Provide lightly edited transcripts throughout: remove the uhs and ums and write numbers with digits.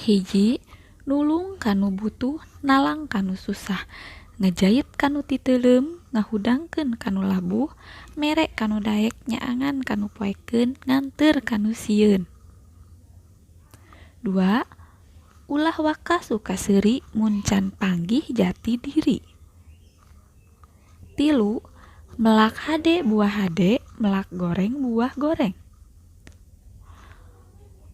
Hiji, nulung kanu butuh, nalang kanu susah, ngejahit kanu titeulem, ngahudangkeun kanu labuh, mere kanu daek, nyaangan kanu poekeun, nganteur kanu sieun. 2. Ulah waka suka seuri mun can panggih jati diri. 3. Melak hade buah hade, melak goreng buah goreng.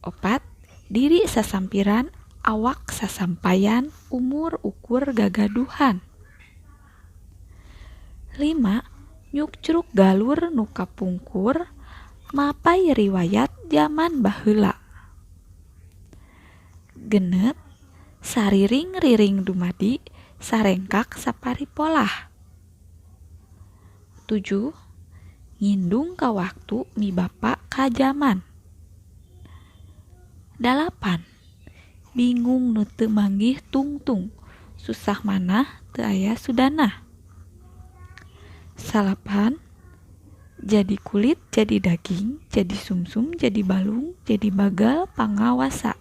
4. Diri sasampiran, awak sasampayan, umur ukur gagaduhan. 5. Nyukcruk galur nu kapungkur, mapai riwayat zaman baheula. 6. Sariring-riring dumadi, sarengkak sapari polah. 7. Ngindung ka waktu mibapa ka zaman. 8. Bingung nu teu manggih tungtung, susah manah teu aya sudanah. 8. Jadi kulit, jadi daging, jadi sumsum, jadi balung, jadi bagal pangawasa.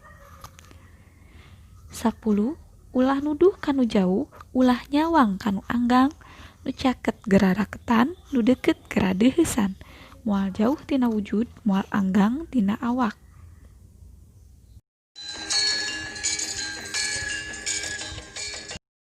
10. Ulah nuduh kanu jauh, ulah nyawang kanu anggang, nu caket geraraketan, nu deukeut geradeuheusan, moal jauh tina wujud, moal anggang tina awak.